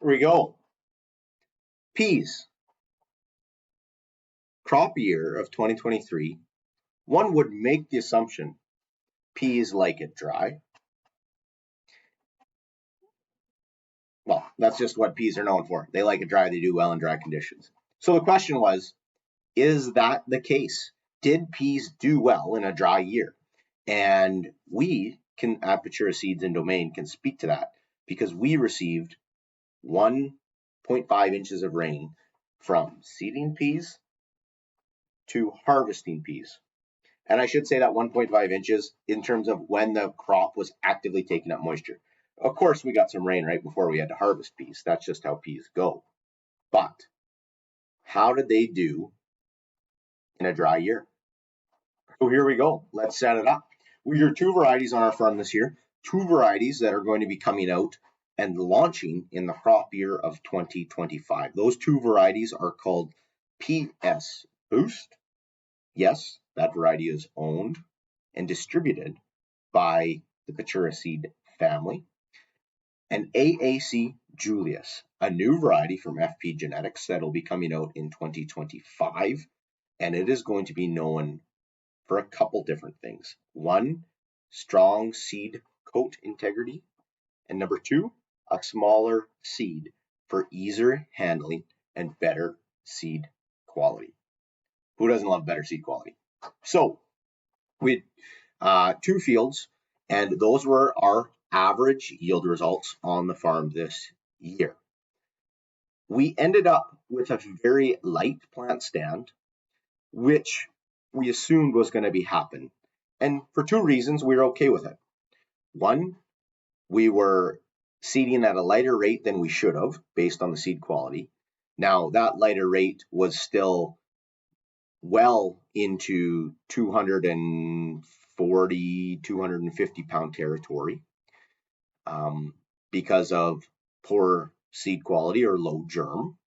Here we go. Peas. Crop year of 2023. One would make the assumption peas like it dry. Well, that's just what peas are known for. They like it dry. They do well in dry conditions. So the question was, is that the case? Did peas do well in a dry year? And we can, at Patura Seeds and Domain, can speak to that because we received 1.5 inches of rain from seeding peas to harvesting peas. And I should say that 1.5 inches in terms of when the crop was actively taking up moisture. Of course, we got some rain right before we had to harvest peas. That's just how peas go. But how did they do in a dry year? So here we go. Let's set it up. We have two varieties on our farm this year, two varieties that are going to be coming out and launching in the crop year of 2025. Those two varieties are called PS Boost. Yes, that variety is owned and distributed by the Patura Seed family. And AAC Julius, a new variety from FP Genetics that will be coming out in 2025. And it is going to be known for a couple different things. One, strong seed coat integrity. And number two, a smaller seed for easier handling and better seed quality. Who doesn't love better seed quality? So we had two fields, and those were our average yield results on the farm this year. We ended up with a very light plant stand, which we assumed was going to be happen. And for two reasons, we were okay with it. One, we were seeding at a lighter rate than we should have based on the seed quality. Now, that lighter rate was still well into 240, 250 pound territory because of poor seed quality or low germ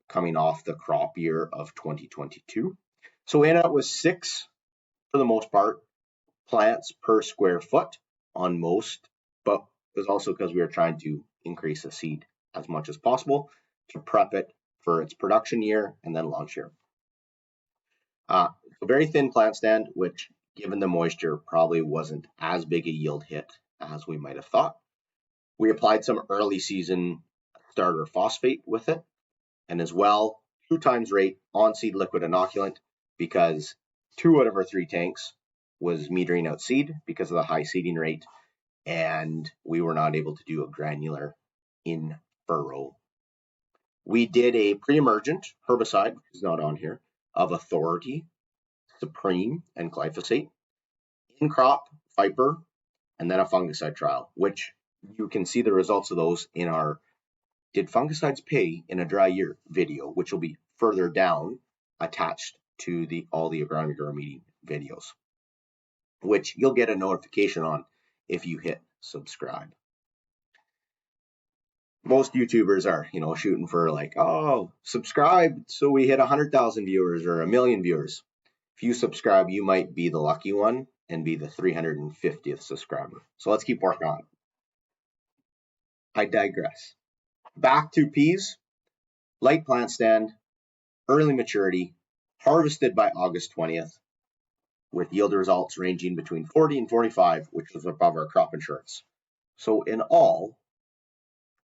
coming off the crop year of 2022. So we ended up with 6, for the most part, plants per square foot on most, but it was also because we were trying to increase the seed as much as possible to prep it for its production year and then launch year. A very thin plant stand, which given the moisture probably wasn't as big a yield hit as we might have thought. We applied some early season starter phosphate with it, and as well 2 times rate on seed liquid inoculant because 2 out of our 3 tanks was metering out seed because of the high seeding rate, and we were not able to do a granular in furrow. We did a pre-emergent herbicide, which is not on here, of Authority, Supreme, and glyphosate, in crop, Viper, and then a fungicide trial, which you can see the results of those in our Did Fungicides Pay in a Dry Year video, which will be further down attached to all the Agronomy Grower Meeting videos, which you'll get a notification on if you hit subscribe. Most YouTubers are, shooting for like, oh, subscribe so we hit 100,000 viewers or 1 million viewers. If you subscribe, you might be the lucky one and be the 350th subscriber. So let's keep working on it. I digress. Back to peas, light plant stand, early maturity, harvested by August 20th, with yield results ranging between 40 and 45, which was above our crop insurance. So in all,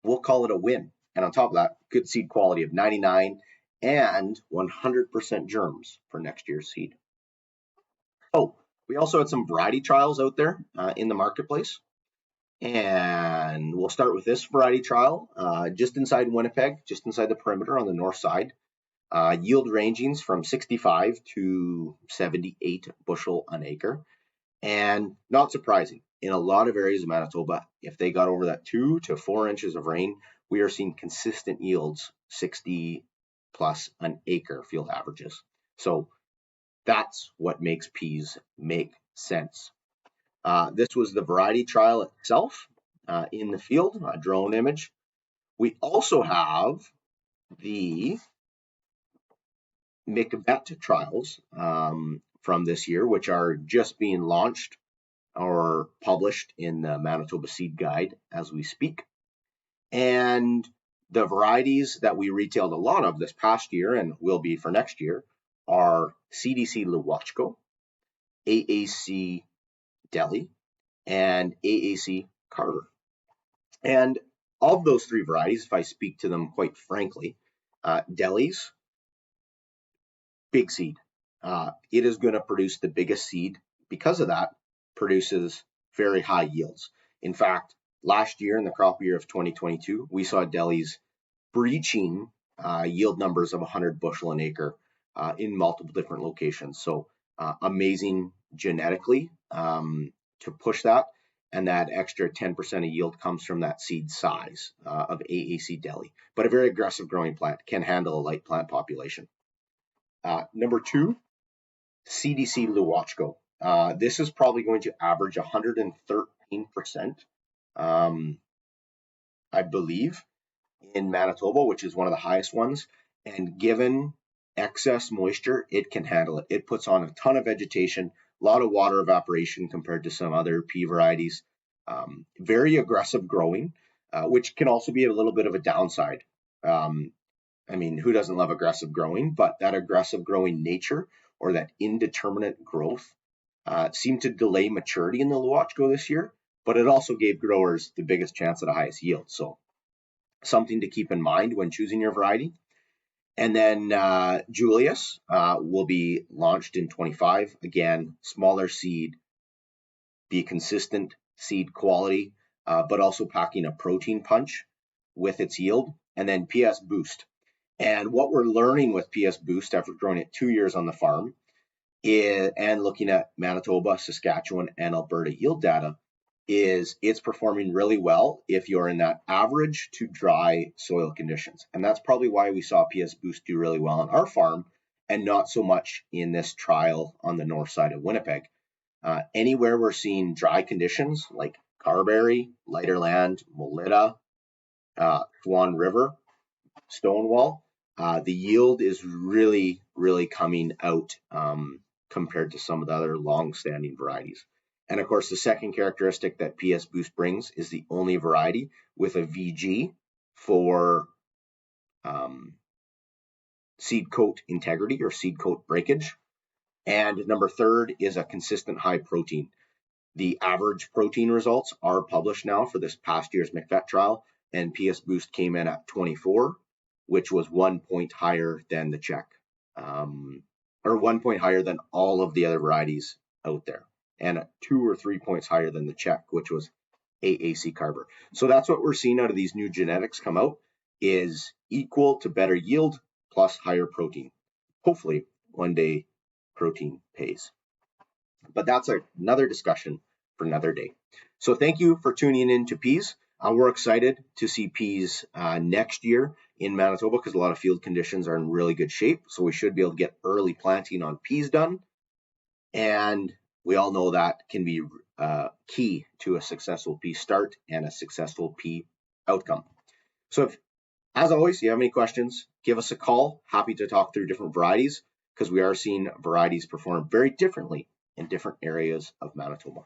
we'll call it a win. And on top of that, good seed quality of 99 and 100% germs for next year's seed. Oh, we also had some variety trials out there in the marketplace. And we'll start with this variety trial just inside Winnipeg, just inside the perimeter on the north side. Yield rangings from 65 to 78 bushel an acre. And not surprising, in a lot of areas of Manitoba, if they got over that 2 to 4 inches of rain, we are seeing consistent yields, 60 plus an acre field averages. So that's what makes peas make sense. This was the variety trial itself in the field, a drone image. We also have the McVet trials from this year, which are just being launched or published in the Manitoba Seed Guide as we speak. And The varieties that we retailed a lot of this past year and will be for next year are CDC Luwachko, AAC Delhi, and AAC Carver. And of those three varieties, if I speak to them quite frankly, Delhi's big seed. It is going to produce the biggest seed. Because of that, produces very high yields. In fact, last year in the crop year of 2022, we saw Delhi's breaching yield numbers of 100 bushel an acre in multiple different locations. So amazing genetically to push that. And that extra 10% of yield comes from that seed size of AAC Delhi. But a very aggressive growing plant, can handle a light plant population. Number two, CDC Luwachko. This is probably going to average 113%, I believe, in Manitoba, which is one of the highest ones. And given excess moisture, it can handle it. It puts on a ton of vegetation, a lot of water evaporation compared to some other pea varieties. Very aggressive growing, which can also be a little bit of a downside. I mean, who doesn't love aggressive growing? But that aggressive growing nature or that indeterminate growth seemed to delay maturity in the Luwachko this year, but it also gave growers the biggest chance at a highest yield. So something to keep in mind when choosing your variety. And then Julius will be launched in 25. Again, smaller seed, be consistent seed quality, but also packing a protein punch with its yield. And then PS Boost. And what we're learning with PS Boost after growing it 2 years on the farm and looking at Manitoba, Saskatchewan, and Alberta yield data is it's performing really well if you're in that average to dry soil conditions. And that's probably why we saw PS Boost do really well on our farm and not so much in this trial on the north side of Winnipeg. Anywhere we're seeing dry conditions like Carberry, Lighter Land, Melita, Swan River, Stonewall, the yield is really, really coming out compared to some of the other long-standing varieties. And of course, the second characteristic that PS Boost brings is the only variety with a VG for seed coat integrity or seed coat breakage. And number third is a consistent high protein. The average protein results are published now for this past year's McVet trial, and PS Boost came in at 24, which was 1 point higher than the Czech, or 1 point higher than all of the other varieties out there, and 2 or 3 points higher than the Czech, which was AAC Carver. So that's what we're seeing out of these new genetics come out, is equal to better yield plus higher protein. Hopefully one day protein pays. But that's another discussion for another day. So thank you for tuning in to peas. We're excited to see peas next year in Manitoba because a lot of field conditions are in really good shape. So we should be able to get early planting on peas done. And we all know that can be key to a successful pea start and a successful pea outcome. So if, as always, you have any questions, give us a call. Happy to talk through different varieties because we are seeing varieties perform very differently in different areas of Manitoba.